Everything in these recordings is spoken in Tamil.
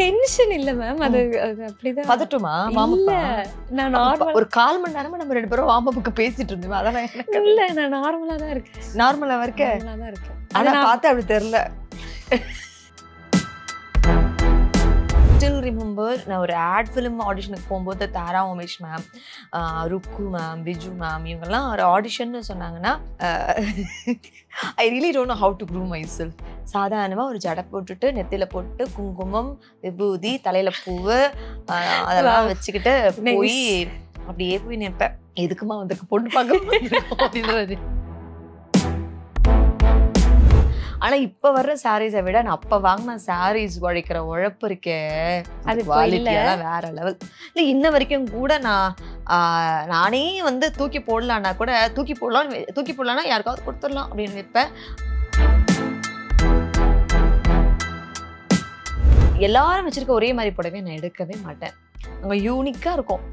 டென்ஷன் இல்ல மேம். அது அப்படிதான். பதட்டுமா இல்ல, நான் நார்மலா ஒரு 1/4 மணி நேரமா நம்ம 2 பேரும் வார்ம் அப்புக்கு பேசிட்டு இருந்தோம். அதெல்லாம் எனக்கு இல்ல, நான் நார்மலா தான் இருக்கேன். நார்மலா இருக்க. நார்மலா தான் இருக்கேன். ஆனா பார்த்தா அப்படி தெரியல. Still remember நான் ஒரு ஆட் ஃபிலிம் ஆடிஷனுக்கு போகும்போது தாரா உமேஷ் மேம், ருக்கு மேம், பிஜு மேம் இவங்கெல்லாம் ஒரு ஆடிஷன்னு சொன்னாங்கன்னா I really don't know how to groom my self. சாதாரணமாக ஒரு ஜடை போட்டுட்டு நெத்தியில் போட்டு குங்குமம் விபூதி தலையில் பூவு அதெல்லாம் வச்சுக்கிட்டு போய் அப்படியே போய் நிற்பேன். எதுக்குமா வந்திருக்கு பொண்ணு பார்க்க அப்படின்றது. ஆனால் இப்போ வர்ற சாரீஸை விட நான் அப்போ வாங்கின சாரீஸ் உழைக்கிற உழைப்பு இருக்கே, அது குவாலிட்டியெல்லாம் வேற லெவல். இல்லை இன்ன வரைக்கும் கூட நானே வந்து தூக்கி போடலான்னா யாருக்காவது கொடுத்துடலாம் அப்படின்னு நினைப்பேன். எல்லாரும் வச்சிருக்க ஒரே மாதிரி புடவை நான் எடுக்கவே மாட்டேன். அங்கே யூனிக்காக இருக்கும்.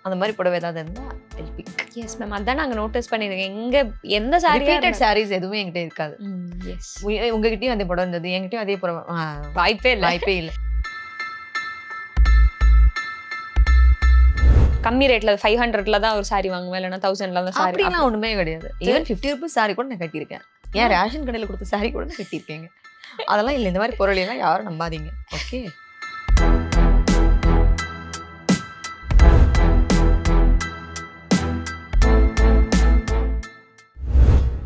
அந்த மாதிரி புடவை ஏதாவது இருந்தால் எல்பிக். எஸ் மேம், அதான் நாங்கள் நோட்டீஸ் பண்ணியிருக்கோம். எந்த ரிப்பீட்டட் சாரீஸ் எதுவுமே என்கிட்ட இருக்காது. எஸ், உங்ககிட்டயும் அதே புடவை இருந்தது, என்கிட்டயும் அதே புடவை. வாய்ப்பே இல்லை. கம்மி ரேட்ல 500ல தான் ஒரு சாரி வாங்குவேன், இல்லைன்னா 1000ல தான் சாரி. அப்படிலாம் ஒண்ணுமே கிடையாது. ஈவன் 50 ரூபீஸ் சாரி கூட நான் கட்டியிருக்கேன். ஏன் ரேஷன் கடையில் கொடுத்த சாரி கூட நான் கட்டியிருக்கேங்க. அதெல்லாம் இல்லை. இந்த மாதிரி பொருள் எல்லாம் யாரும் நம்பாதீங்க. ஓகே.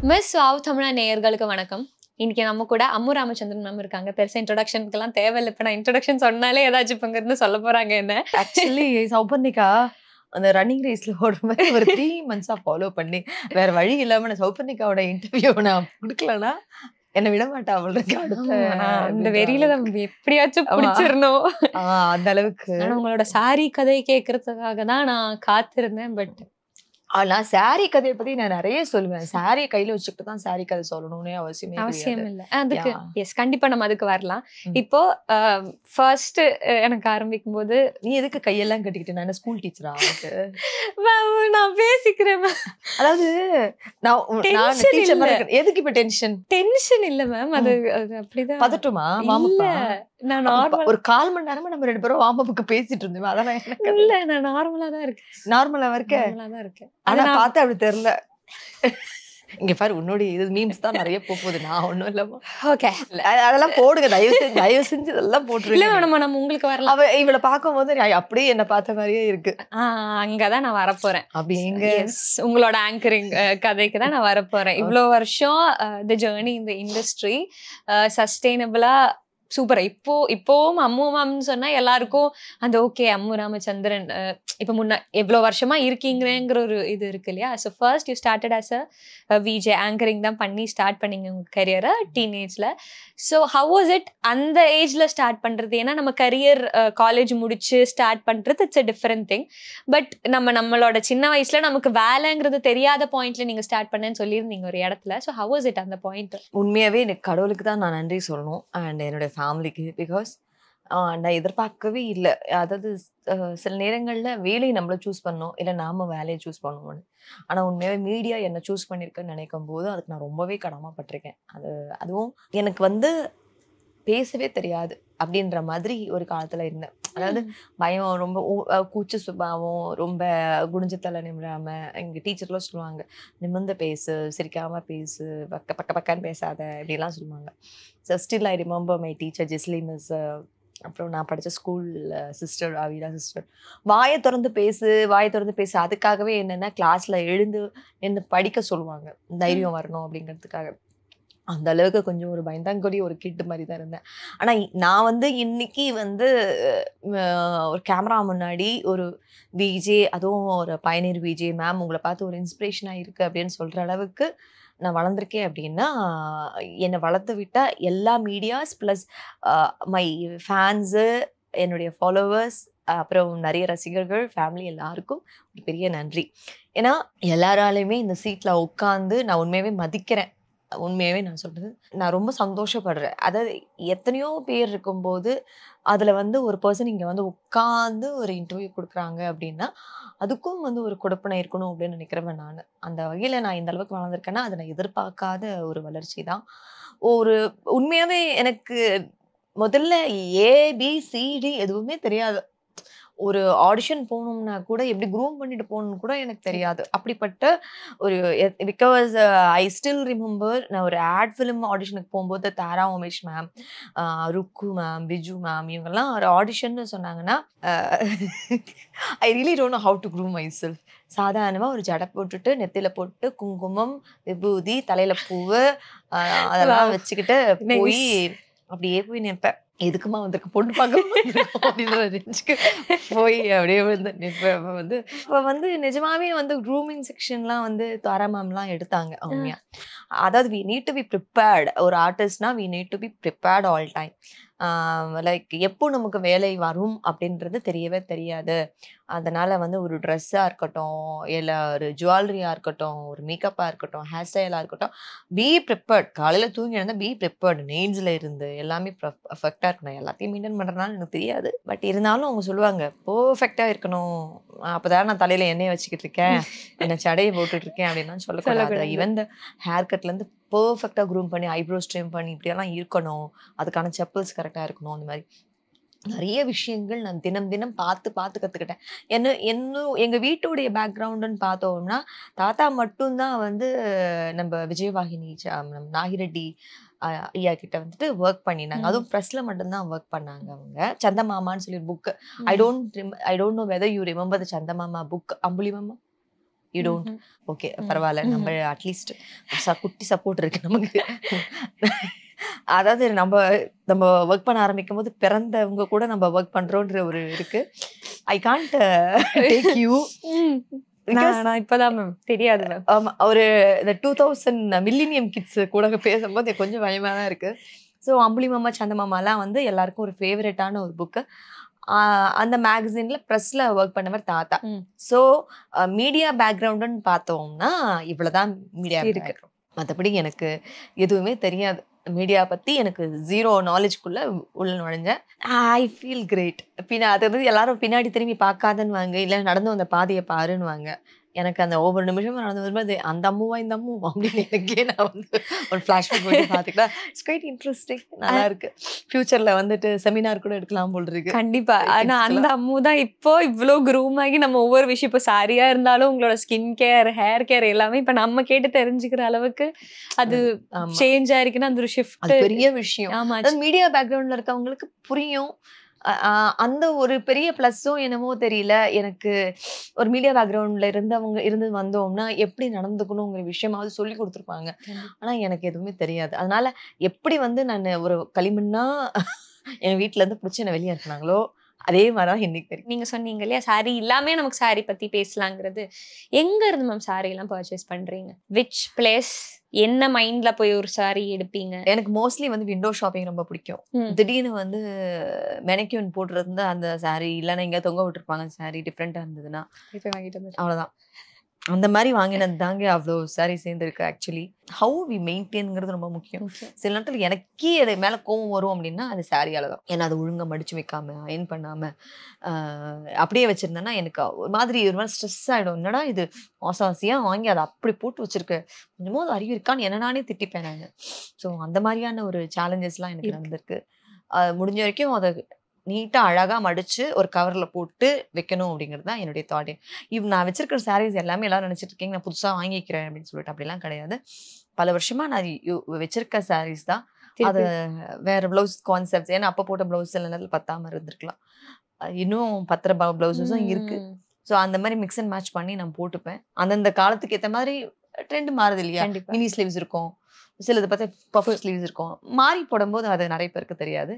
மிஸ் வாவ் தமிழா நேயர்களுக்கு வணக்கம். இன்னைக்கு நம்ம கூட அம்மு ராமச்சந்திரன் மேம் இருக்காங்க. பெருசா இன்ட்ரோடக்ஷனுக்குலாம் தேவையில்லை. இப்போ நான் இன்ட்ரோடக்ஷன் சொன்னாலே ஏதாச்சும் இப்போ இருந்து சொல்ல போறாங்க என்ன. ஆக்சுவலி சௌபர்ணிகா அந்த ரன்னிங் ரேஸ்ல ஓடுற மாதிரி ஒரு 3 months ஃபாலோ பண்ணி வேற வழி இல்லாம நான் சௌபர்ணிகாவோட இன்டர்வியூ நான் கொடுக்கலன்னா என்ன விட மாட்டா. அவளுக்கு அந்த வெறியில நம்ம எப்படியாச்சும் பிடிச்சிடணும். அந்த அளவுக்கு உங்களோட சாரி கதை கேட்கறதுக்காக தான் நான் காத்திருந்தேன். பட் நான் சாரி கதையை பத்தி நான் நிறைய சொல்லுவேன். சாரியை கையில வச்சுக்கிட்டு தான் சாரி கதை சொல்லணும்னு அவசியம் இல்லை. அதுக்கு எஸ், கண்டிப்பா நம்ம அதுக்கு வரலாம். இப்போ ஃபர்ஸ்ட் எனக்கு ஆரம்பிக்கும் போது நீ எதுக்கு கையெல்லாம் கட்டிக்கிட்டு? நான் ஸ்கூல் டீச்சரா? நான் பேசிக்கிறேன். அதாவது எதுக்கு இப்ப டென்ஷன் இல்ல மேம். அது அப்படிதான். பதட்டுமா? நான் நார்மலா ஒரு 1/4 மணி நேரமா நம்ம 2 பேரும் வார்ம் அப்புக்கு பேசிட்டு இருந்தோம். அதெல்லாம் எனக்கு இல்ல, நான் நார்மலா தான் இருக்கேன். நார்மலா இருக்கேன். ஆனா பார்த்தா அப்படி தெரியல. இங்க பாரு, உன்னோட இது மீம்ஸ் தான் நிறைய போகுது. நான் ஒண்ணும் இல்லமா. ஓகே, அதெல்லாம் போடுங்க, தயவு செஞ்சு இதெல்லாம் போட்டுருங்க. இல்ல நம்ம உங்களுக்கு வரலாம். இவளை பார்க்கும்போது அப்படியே என்ன பார்த்த மாதிரியே இருக்கு. அங்கதான் நான் வரப்போறேன். அப்படி எங்க உங்களோட ஆங்கரிங் கதைக்கு தான் நான் வரப்போறேன். இவ்வளவு வருஷம் தி ஜர்னி இந்த இண்டஸ்ட்ரி சஸ்டைனபிளா சூப்பரா இப்போவும் அம்மு மேம்னு சொன்னா எல்லாருக்கும் அந்த ஓகே அம்மு ராமச்சந்திரன் இப்போ எவ்வளோ வருஷமா இருக்கீங்கிற ஒரு இது இருக்கு இல்லையா. So first you started as a VJ anchoring தான் பண்ணி ஸ்டார்ட் பண்ணீங்க உங்க கரியரை டீனேஜ்ல. ஸோ ஹவ் வாஸ் இட் அந்த ஏஜ்ல ஸ்டார்ட் பண்றது? ஏன்னா நம்ம கரியர் காலேஜ் முடிச்சு ஸ்டார்ட் பண்றது it's a different thing. But நம்மளோட சின்ன வயசுல நமக்கு வேலைங்கிறது தெரியாத பாயிண்ட்ல நீங்க ஸ்டார்ட் பண்ணேன்னு சொல்லியிருந்தீங்க ஒரு இடத்துல. ஸோ ஹவ் வாஸ் இட் அந்த பாயிண்ட்? உண்மையாவே எனக்கு கடவுளுக்கு தான் நான் நன்றி சொல்லணும் அண்ட் என்னோட ஃபேமிலிக்கு. பிகாஸ் நான் எதிர்பார்க்கவே இல்லை. அதாவது சில நேரங்களில் வேலையை நம்மள சூஸ் பண்ணோம், இல்லை நாம வேலையை சூஸ் பண்ணுவோம்னு. ஆனால் உண்மையாகவே மீடியா என்னை சூஸ் பண்ணியிருக்கேன்னு நினைக்கும் போது அதுக்கு நான் ரொம்பவே கடமைப்பட்டிருக்கேன். அதுவும் எனக்கு பேசவே தெரியாது அப்படின்ற மாதிரி ஒரு காலத்தில் இருந்தேன். அதாவது பயம், ரொம்ப கூச்ச சுபாவம், ரொம்ப குடிஞ்சத்தலை நிமிராம. எங்கள் டீச்சர்லாம் சொல்லுவாங்க, நிமிர்ந்து பேசு, சிரிக்காமல் பேசு, பக்கன்னு பேசாத இப்படிலாம் சொல்லுவாங்க. So still I remember my teacher Jesly miss. அப்புறம் நான் படித்த ஸ்கூலில் சிஸ்டர் ஆவிரா சிஸ்டர். வாயை திறந்து பேசு. அதுக்காகவே என்னென்னா கிளாஸில் எழுந்து படிக்க சொல்லுவாங்க, தைரியம் வரணும் அப்படிங்கிறதுக்காக. அந்த அளவுக்கு கொஞ்சம் ஒரு பயந்தாங்கொடி ஒரு கிட்டு மாதிரி தான் இருந்தேன். ஆனால் நான் இன்னைக்கு ஒரு கேமரா முன்னாடி ஒரு விஜே, அதுவும் ஒரு பயனீர் விஜே மேம் உங்களை பார்த்து ஒரு இன்ஸ்பிரேஷனாக இருக்குது அப்படின்னு சொல்கிற அளவுக்கு நான் வளர்ந்துருக்கேன். அப்படின்னா என்னை வளர்த்து விட்டால் எல்லா மீடியாஸ் ப்ளஸ் மை ஃபேன்ஸு, என்னுடைய ஃபாலோவர்ஸ், அப்புறம் நிறைய ரசிகர்கள், ஃபேமிலி எல்லாருக்கும் ஒரு பெரிய நன்றி. ஏன்னா எல்லாராலையுமே இந்த சீட்டில் உட்காந்து நான் உண்மையாகவே மதிக்கிறேன். உண்மையாகவே நான் சொல்கிறது நான் ரொம்ப சந்தோஷப்படுறேன். அதாவது எத்தனையோ பேர் இருக்கும்போது அதில் ஒரு பர்சன் இங்கே உட்காந்து ஒரு இன்டர்வியூ கொடுக்குறாங்க அப்படின்னா அதுக்கும் ஒரு கொடுப்பனை இருக்கணும் அப்படின்னு நினைக்கிறவன் நான். அந்த வகையில் நான் இந்த அளவுக்கு வளர்ந்துருக்கேன்னா அதை நான் எதிர்பார்க்காத ஒரு வளர்ச்சி தான். ஒரு உண்மையாகவே எனக்கு முதல்ல ABCD எதுவுமே தெரியாது. ஒரு ஆடிஷன் போகணும்னா கூட எப்படி க்ரூம் பண்ணிட்டு போகணும்னு கூட எனக்கு தெரியாது. அப்படிப்பட்ட ஒரு பிகாஸ் ஐ ஸ்டில் ரிமெம்பர் நான் ஒரு ஆட் ஃபிலிம் ஆடிஷனுக்கு போகும்போது தாரா உமேஷ் மேம், ருக்கு மேம், பிஜு மேம் இவங்கெல்லாம் ஒரு ஆடிஷன்னு சொன்னாங்கன்னா I really don't know how to groom my self. சாதாரணமாக ஒரு ஜடை போட்டுட்டு நெத்தியில் போட்டு குங்குமம், விபூதி, தலையில் பூவு அதெல்லாம் வச்சுக்கிட்டு போய் அப்படியே போய் நிற்பேன். எதுக்குமா வந்திருக்கு பொண்ணு பார்க்க அப்படின்ற ரேஞ்சுக்கு போய் அப்படியே வந்து நிற்பேன். இப்போ வந்து நிஜமாவே வந்து க்ரூமிங் செக்ஷன்லாம் வந்து தாரா மேம்லாம் எடுத்தாங்க அவங்க. அதாவது we need to be prepared. ஒரு ஆர்டிஸ்ட்னா we need to be prepared all time. Like எப்போ நமக்கு வேலை வரும் அப்படின்றது தெரியவே தெரியாது. அதனால வந்து ஒரு ட்ரெஸ்ஸாக இருக்கட்டும், இல்லை ஒரு ஜுவல்லரியாக இருக்கட்டும், ஒரு மேக்கப்பாக இருக்கட்டும், ஹேர் ஸ்டைலாக இருக்கட்டும், பி ப்ரிப்பேர்ட். காலையில் தூங்கி இருந்தால் பி ப்ரிப்பேர்டு. நெயில்ஸில் இருந்து எல்லாமே பர்ஃபெக்டாக இருக்கணும். எல்லாத்தையும் மெயின்டைன் பண்ணுறதுனால எனக்கு தெரியாது. பட் இருந்தாலும் அவங்க சொல்லுவாங்க பர்ஃபெக்டாக இருக்கணும். அப்போதான் நான் தலையில் எண்ணெயை வச்சுக்கிட்டு இருக்கேன், என்னை சடையை போட்டுட்டு இருக்கேன் அப்படின்னா சொல்லக்கூடாது. ஈவன் இந்த ஹேர் கட்லேருந்து பர்ஃபெக்டாக க்ரூம் பண்ணி ஐப்ரோஸ் ட்ரிம் பண்ணி இப்படியெல்லாம் இருக்கணும். அதுக்கான செப்பல்ஸ் கரெக்டாக இருக்கணும். அந்த மாதிரி நிறைய விஷயங்கள் நான் தினம் தினம் பார்த்து கற்றுக்கிட்டேன். இன்னும் எங்கள் வீட்டுடைய பேக்ரவுண்டுன்னு பார்த்தோம்னா தாத்தா மட்டும்தான் வந்து நம்ம விஜயவாகினி நாகிரெட்டி ஐயா கிட்ட வந்துட்டு ஒர்க் பண்ணினாங்க. அதுவும் ப்ரெஸ்ல மட்டும்தான் ஒர்க் பண்ணாங்க அவங்க. சந்தமாமான்னு சொல்லி book. I don't know whether you remember the Chandamama book. Ambuli Mama you don't? Okay, பரவாயில்ல. நம்ம அட்லீஸ்ட் குட்டி சப்போர்ட் இருக்கு நமக்கு. அதாவது நம்ம ஒர்க் பண்ண ஆரம்பிக்கும் போது பிறந்தவங்க கூட நம்ம ஒர்க் பண்றோன்ற ஒரு இருக்கு. I can't take you. இப்பதான் மேம் தெரியாது மேம். ஆமா, ஒரு இந்த 2000 மில்லினியம் கிட்ஸ் கூட பேசும்போது கொஞ்சம் பயமா தான் இருக்கு. ஸோ அம்புலி மாமா சந்தமாமாலாம் வந்து எல்லாருக்கும் ஒரு ஃபேவரட்டான ஒரு புக்கு. அந்த மேகசின்ல ப்ரெஸ்ல ஒர்க் பண்ணவர் தாத்தா. ஸோ மீடியா பேக்ரவுண்டுன்னு பார்த்தோம்னா இவ்வளவுதான் மீடியா இருக்கு. மற்றபடி எனக்கு எதுவுமே தெரியாது. மீடியா பற்றி எனக்கு 0 நாலேஜ்குள்ள உள்ள நுழைஞ்சேன். I feel great. அது வந்து எல்லாரும் பின்னாடி திரும்பி பார்க்காதன்னு வாங்க, இல்லை நடந்து வந்த பாதையை பாருன்னு வாங்க. எனக்கு அந்த ஒவ்வொரு நிமிஷமும் நடந்து வரும்போது அந்த அம்முவா இந்த அம்மு அப்படின்னு எனக்கே நான் வந்து ஒரு ஃப்ளாஷ்பேக் போட்டு பார்த்துக்கிட்டா இட்ஸ் குவைட் இன்ட்ரெஸ்டிங். நல்லா இருக்கு. ஃபியூச்சர்ல வந்துட்டு செமினார் கூட எடுக்கலாம் போல் இருக்கு. கண்டிப்பா. ஆனா அந்த அம்மு தான் இப்போ இவ்வளோ க்ரூம் ஆகி நம்ம ஒவ்வொரு விஷயம் இப்போ சாரியா இருந்தாலும் உங்களோட ஸ்கின் கேர், ஹேர் கேர் எல்லாமே இப்போ நம்ம கேட்டு தெரிஞ்சுக்கிற அளவுக்கு அது சேஞ்ச் ஆயிருக்குன்னா அந்த ஒரு ஷிஃப்ட் பெரிய விஷயம். ஆமா, மீடியா பேக்ரவுண்ட்ல இருக்கவங்களுக்கு புரியும். அந்த ஒரு பெரிய ப்ளஸ்ஸும் என்னமோ தெரியல. எனக்கு ஒரு மீடியா பேக்ரவுண்ட்ல இருந்து வந்தோம்னா எப்படி நடந்துக்கணுங்கிற விஷயமாவது சொல்லி கொடுத்துருப்பாங்க. ஆனா எனக்கு எதுவுமே தெரியாது. அதனால எப்படி வந்து நான் ஒரு களிமண்ணா என் வீட்டுல இருந்து பிடிச்சி என்ன வெளியே அனுப்புனாங்களோ அதே மாதிரிதான் இன்னைக்கு தெரியும். நீங்க சொன்னீங்க இல்லையா சாரி இல்லாமே நமக்கு சாரி பத்தி பேசலாங்கிறது. எங்க இருந்து மேம் சாரி எல்லாம் பர்ச்சேஸ் பண்றீங்க? Which place? என்ன மைண்ட்ல போய் ஒரு சாரி எடுப்பீங்க? எனக்கு மோஸ்ட்லி வந்து விண்டோ ஷாப்பிங் ரொம்ப பிடிக்கும். திடீர்னு வந்து மெனக்யூன் போட்டுருந்தா அந்த சாரி இல்லைன்னா எங்கேயா தொங்க விட்டுருப்பாங்க சாரி டிஃப்ரெண்டா இருந்ததுன்னா அவ்வளவுதான். அந்த மாதிரி வாங்கினது தாங்க அவ்வளோ சாரி சேர்ந்துருக்கு. ஆக்சுவலி ஹவு வி மெயின்டைன்ங்கிறது ரொம்ப முக்கியம். சில நேரத்தில் எனக்கே அது மேலே கோவம் வரும் அப்படின்னா அது சாரியால தான். ஏன்னா அது ஒழுங்காக மடிச்சு வைக்காம அயன் பண்ணாமல் அப்படியே வச்சுருந்தேன்னா எனக்கு ஒரு மாதிரி ஸ்ட்ரெஸ் ஆகிடும். என்னடா இது ஆசாசியாக வாங்கி அதை அப்படி போட்டு வச்சிருக்கு, கொஞ்சமோ அது அறிவு இருக்கான்னு என்ன நானே திட்டிப்பேன் நான். ஸோ அந்த மாதிரியான ஒரு சேலஞ்சஸ்லாம் எனக்கு நடந்திருக்கு. முடிஞ்ச வரைக்கும் அதை நீட்டாக அழகாக மடித்து ஒரு கவரில் போட்டு வைக்கணும் அப்படிங்கிறது தான் என்னுடைய தாட். நான் வச்சிருக்கிற சாரீஸ் எல்லாமே எல்லாரும் நினச்சிட்டு இருக்கீங்க நான் புதுசாக வாங்கிக்கிறேன் அப்படின்னு சொல்லிட்டு. அப்படிலாம் கிடையாது. பல வருஷமாக நான் வச்சிருக்க சாரீஸ் தான். அது வேற ப்ளவுஸ் கான்செப்ட்ஸ். ஏன்னா அப்போ போட்ட ப்ளவுஸ் சில நேரத்தில் பத்தாமல் இருந்திருக்கலாம். இன்னும் 10 ப்ளவுஸஸும் இருக்கு. ஸோ அந்த மாதிரி மிக்ஸ் அண்ட் மேட்ச் பண்ணி நான் போட்டுப்பேன். அந்தந்த காலத்துக்கு ஏற்ற மாதிரி ட்ரெண்ட் மாறுது இல்லையா? மினி ஸ்லீவ்ஸ் இருக்கும், சிலது பார்த்தா பஃப் ஸ்லீவ்ஸ் இருக்கும். மாறி போடும்போது அது நிறைய பேருக்கு தெரியாது.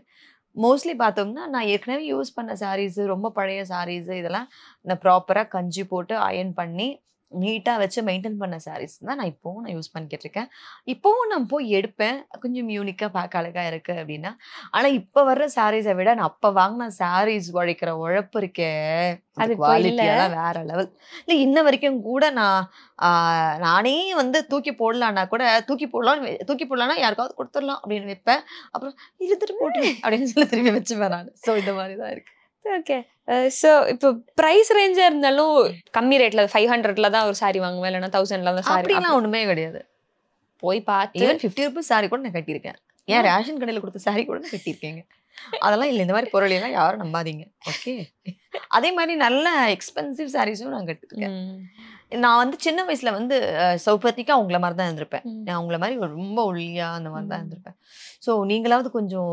மோஸ்ட்லி பார்த்தோம்னா நான் ஏற்கனவே யூஸ் பண்ண சாரீஸ், ரொம்ப பழைய சாரீஸ் இதெல்லாம் நான் ப்ராப்பராக கஞ்சி போட்டு அயன் பண்ணி நீட்டாக வச்சு மெயின்டைன் பண்ண சாரீஸ் தான் நான் இப்போவும் யூஸ் பண்ணிக்கிட்டு இருக்கேன். இப்போவும் நான் போய் எடுப்பேன், கொஞ்சம் யூனிக்காக பார்க்க அழகாக இருக்குது அப்படின்னா. ஆனால் இப்போ வர்ற சாரீஸை விட நான் அப்போ வாங்கின சாரீஸ் உழைக்கிற உழைப்பு இருக்கே, அது குவாலிட்டியெல்லாம் வேற லெவல். இல்லை இன்ன வரைக்கும் கூட நானே வந்து தூக்கி போடலான்னா யாருக்காவது கொடுத்துடலாம் அப்படின்னு வைப்பேன். அப்புறம் இருந்துட்டு போட்டு அப்படின்னு சொல்லி திரும்பி வச்சுப்பேன் நான். ஸோ இந்த மாதிரி தான் இருக்கு. ஓகே. ஸோ இப்போ ப்ரைஸ் ரேஞ்சாக இருந்தாலும் கம்மி ரேட்டில் 500ல தான் ஒரு சாரி வாங்குவேன், இல்லைன்னா 1000ல தான் சாரி. அப்படிலாம் ஒன்றுமே கிடையாது. போய் பார்த்து ஈவன் 50 ரூபீஸ் சாரி கூட நான் கட்டியிருக்கேன். ஏன் ரேஷன் கடையில் கொடுத்த சாரி கூட நான் கட்டியிருக்கேங்க. அதெல்லாம் இல்லை, இந்த மாதிரி பொருள் எல்லாம் யாரும் நம்பாதீங்க. ஓகே. அதே மாதிரி நல்ல எக்ஸ்பென்சிவ் சாரீஸும் நான் கட்டிருக்கேன். நான் வந்து சின்ன வயசுல வந்து சௌபர்ணிகா அவங்கள மாதிரி தான் இருந்திருப்பேன். நான் அவங்கள மாதிரி ரொம்ப ஒல்லியா அந்த மாதிரி தான் இருந்திருப்பேன். ஸோ நீங்களாவது கொஞ்சம்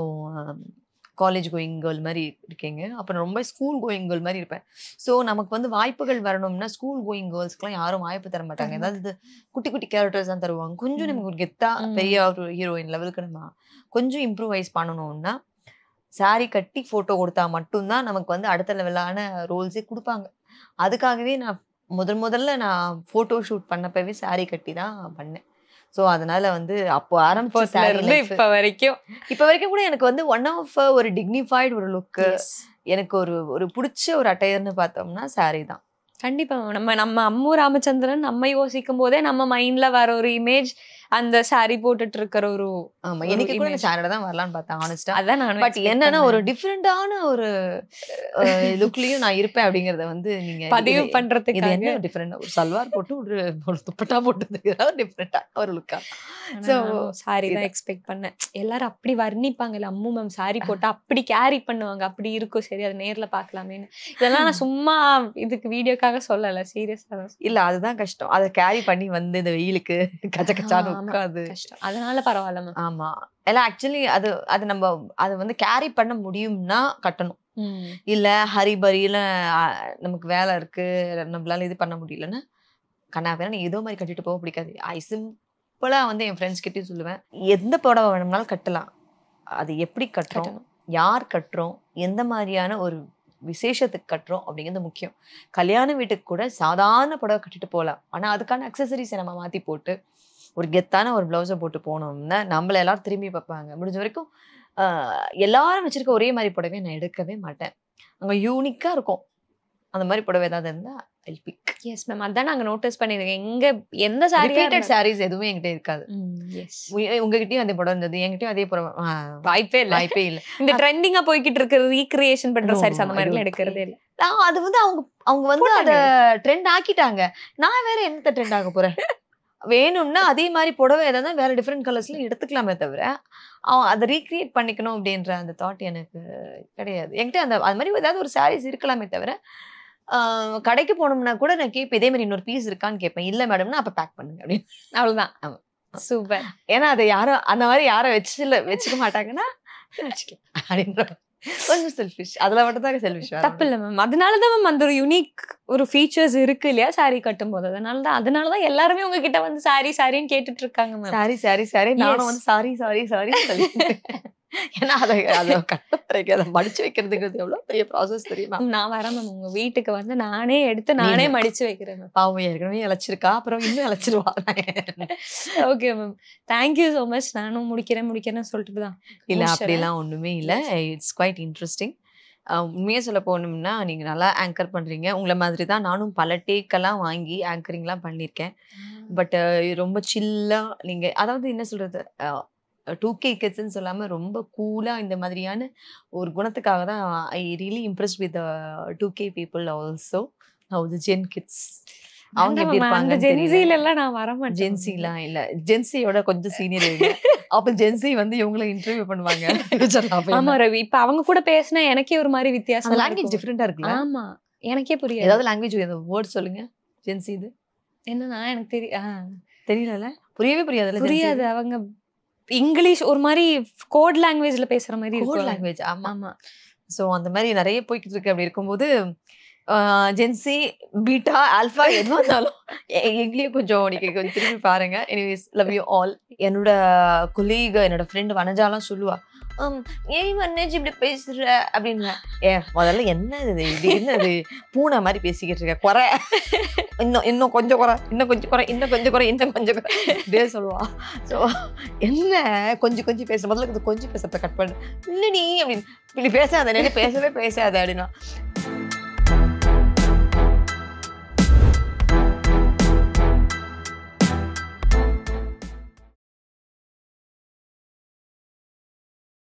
காலேஜ் கோயிங் கேர்ள் மாதிரி இருக்கீங்க, அப்புறம் ரொம்ப ஸ்கூல் கோயிங் கேர்ள் மாதிரி இருப்பேன். ஸோ நமக்கு வந்து வாய்ப்புகள் வரணும்னா ஸ்கூல் கோயிங் கேர்ள்ஸ்க்குலாம் யாரும் வாய்ப்பு தர மாட்டாங்க. ஏதாவது குட்டி குட்டி கேரக்டர்ஸ் தான் தருவாங்க. கொஞ்சம் நமக்கு ஒரு கெத்தா பெரிய ஒரு ஹீரோயின் லெவலுக்கு நம்ம கொஞ்சம் இம்ப்ரூவைஸ் பண்ணணும்னா சாரி கட்டி ஃபோட்டோ கொடுத்தா மட்டும்தான் நமக்கு வந்து அடுத்த லெவலான ரோல்ஸே கொடுப்பாங்க. அதுக்காகவே நான் முதல்ல நான் ஃபோட்டோ ஷூட் பண்ணப்பவே சாரி கட்டி தான் பண்ணேன். ஸோ அதனால வந்து அப்போ ஆரம்பிச்ச இப்போ வரைக்கும் கூட எனக்கு வந்து ஒன் ஆஃப் ஒரு டிக்னிஃபைடு ஒரு லுக்கு, எனக்கு ஒரு பிடிச்ச ஒரு அட்டையர்னு பார்த்தோம்னா சாரி தான். கண்டிப்பா நம்ம அம்மு ராமச்சந்திரன் நம்ம யோசிக்கும் போதே நம்ம மைண்ட்ல வர ஒரு இமேஜ் அந்த சாரி போட்டுட்டு இருக்கிற ஒரு எனக்கு கூட சாரியோட தான் வரலான்னு பார்த்தேன் ஆனஸ்டா. அதான் பட் என்னன்னா ஒரு டிஃப்ரெண்டான ஒரு லுக்லயும் நான் இருப்பேன் அப்படிங்கறத வந்து நீங்க பதிவு பண்றதுக்கு இது என்ன டிஃப்ரெண்ட், ஒரு சல்வார் போட்டு ஒரு துப்பட்டா போட்டு டிஃப்ரெண்டா ஒரு லுக்கா. ஸோ சாரி தான் எக்ஸ்பெக்ட் பண்ணேன். எல்லாரும் அப்படி வர்ணிப்பாங்கல்ல, அம்மு மேம் சாரி போட்டா அப்படி கேரி பண்ணுவாங்க, அப்படி இருக்கும். சரி அது நேர்ல பாக்கலாமேன்னு. இதெல்லாம் நான் சும்மா இதுக்கு வீடியோக்காக சொல்லல, சீரியஸா இல்ல. அதுதான் கஷ்டம், அதை கேரி பண்ணி வந்து இந்த வெயிலுக்கு கச்ச கச்சான்னு உட்காது கஷ்டம். அதனால பரவாயில்ல மேம். ஆமா, எல்லாம் ஆக்சுவலி அது நம்ம அதை வந்து கேரி பண்ண முடியும்னா கட்டணும். இல்ல ஹரிபரியில நமக்கு வேலை இருக்கு, நம்மளால இது பண்ண முடியலன்னா கண்ணா நீ ஏதோ மாதிரி கட்டிட்டு போக பிடிக்காது. சிம்பிளா வந்து என் ஃப்ரெண்ட்ஸ் கிட்டயும் சொல்லுவேன், எந்த புடவை வேணும்னாலும் கட்டலாம். அது எப்படி கட்டுறோம், யார் கட்டுறோம், எந்த மாதிரியான ஒரு விசேஷத்துக்கு கட்டுறோம் அப்படிங்கிறது முக்கியம். கல்யாண வீட்டுக்கு கூட சாதாரண புடவை கட்டிட்டு போகலாம். ஆனா அதுக்கான அக்சசரிஸை நம்ம மாத்தி போட்டு ஒரு கெத்தான ஒரு பிளவுஸை போட்டு போனோம்னா நம்மள எல்லாரும் திரும்பி பார்ப்பாங்க. முடிஞ்ச வரைக்கும் எல்லாரும் வச்சிருக்க ஒரே மாதிரி புடவை நான் எடுக்கவே மாட்டேன். அங்க யூனிக்கா இருக்கும். அந்த மாதிரி புடவை ஏதாவது இருந்தா I'll pick. எஸ் மேம், அதான் நாங்க நோட்டீஸ் பண்ணிருக்கேன். எங்க எந்த சாரீஸ் எதுவுமே என்கிட்ட இருக்காது. உங்ககிட்டயும் அதே புடவை இருந்தது, என்கிட்டயும் அதே புடவை வாய்ப்பே இல்லை. இந்த ட்ரெண்டிங்கா போய்கிட்டு இருக்கிற ரீக்ரியேஷன் பண்ற சாரீஸ் அந்த மாதிரி எடுக்கிறதே இல்லை. அது வந்து அவங்க வந்து அத ட்ரெண்ட் ஆக்கிட்டாங்க. நான் வேற என்னத்த ட்ரெண்ட் ஆக போறேன்? வேணும்னா அதே மாதிரி புடவை ஏதாவது வேற டிஃப்ரெண்ட் கலர்ஸ்ல எடுத்துக்கலாமே தவிர அதை ரீக்ரியேட் பண்ணிக்கணும் அப்படின்ற அந்த தாட் எனக்கு கிடையாது. என்கிட்ட அது மாதிரி ஏதாவது ஒரு சாரீஸ் இருக்கலாமே தவிர கடைக்கு போனோம்னா கூட நான் கேட்பேன், இதே மாதிரி இன்னொரு பீஸ் இருக்கான்னு கேட்பேன். இல்ல மேடம்னா அப்ப பேக் பண்ணுங்க அப்படின்னு. அவ்வளவுதான். ஆமா, சூப்பர். ஏன்னா அதை யாரும் அந்த மாதிரி யாரும் வச்சுக்க மாட்டாங்கன்னா அப்படின்ற கொஞ்சம் செல்ஃபிஷ். அதுல மட்டும் தான் செல்ஃபிஷ். தப்பு இல்லை மேம். அதனாலதான் மேம் அந்த ஒரு யூனிக் ஒரு ஃபீச்சர்ஸ் இருக்கு இல்லையா சாரி கட்டும் போது. அதனாலதான் எல்லாருமே உங்ககிட்ட வந்து சாரின்னு கேட்டுட்டு இருக்காங்க மேம். சாரி நானும் வந்து சாரி ஏன்னா அதை கட்டுறதுக்கு அதை மடிச்சு வைக்கிறதுங்கிறது எவ்வளவு பெரிய ப்ராசஸ் தெரியுமா? நான் வரேன் மேம் உங்க வீட்டுக்கு வந்து நானே எடுத்து நானே மடிச்சு வைக்கிறேன். பாவம் ஏற்கனவே இழைச்சிருக்கா, அப்புறம் இன்னும் இழைச்சிருவா. Okay ma'am, thank you so much. நானும் முடிக்கிறேன்னு சொல்லிட்டு தான். இல்ல அப்படிலாம் ஒண்ணுமே இல்லை. It's quite interesting. உண்மையாக சொல்ல போகணும்னா நீங்கள் நல்லா ஆங்கர் பண்ணுறீங்க. உங்களை மாதிரி தான் நானும் பல டேக்கெல்லாம் வாங்கி ஆங்கரிங்லாம் பண்ணியிருக்கேன். பட் ரொம்ப சில்லாக நீங்கள், அதாவது என்ன சொல்கிறது, 2K கிட்ஸ்ன்னு சொல்லாமல் ரொம்ப கூலாக இந்த மாதிரியான ஒரு குணத்துக்காக தான் I really impress with 2K people also. The gen kids அவங்க எப்படி இருப்பாங்க? ஜென்சில எல்லாம் நான் வர மாட்டேன். ஜென்சிலாம் இல்லை, ஜென்சியோட கொஞ்சம் சீனியர். அப்ப ஜென்சி வந்து இவங்களை இன்டர்வியூ பண்ணுவாங்க. ஆமா ரவி, இப்ப அவங்க கூட பேசினா எனக்கே ஒரு மாதிரி வித்தியாசம். லாங்குவேஜ் டிஃபரெண்டா இருக்குல்ல? ஆமா, எனக்கே புரியாது. ஏதாவது லாங்குவேஜ் வேர்ட் சொல்லுங்க. ஜென்சி இது என்னன்னா எனக்கு தெரியல, புரியவே புரியாது. அவங்க இங்கிலீஷ் ஒரு மாதிரி கோட் லாங்குவேஜ்ல பேசுற மாதிரி கோட் லாங்குவேஜ். ஆமா. சோ அந்த மாதிரி நிறைய போய்கிட்டு இருக்கு. அப்படி இருக்கும்போது ஜென்சி, பீட்டா, ஆல்ஃபா என்ன இருந்தாலும் எங்களையும் கொஞ்சம் நீங்க கொஞ்சம் திரும்பி பாருங்க. Anyways, love you all. என்னோட கொலீக், என்னோட ஃப்ரெண்ட் வனஜாலாம் சொல்லுவா, ஏன் வனேஜ் இப்படி பேசுற அப்படின்னு. முதல்ல என்னது இப்படி என்னது பூனை மாதிரி பேசிக்கிட்டு இருக்க, குறை இன்னும் கொஞ்சம் குறை, இன்னும் கொஞ்சம் குறை இப்படியே சொல்லுவா. ஸோ என்ன கொஞ்சம் பேச, முதல்ல கொஞ்சம் பேசுறத கட் பண்ணு. இல்லடி அப்படின்னு இப்படி பேசாத, பேசவே பேசாத அப்படின்னா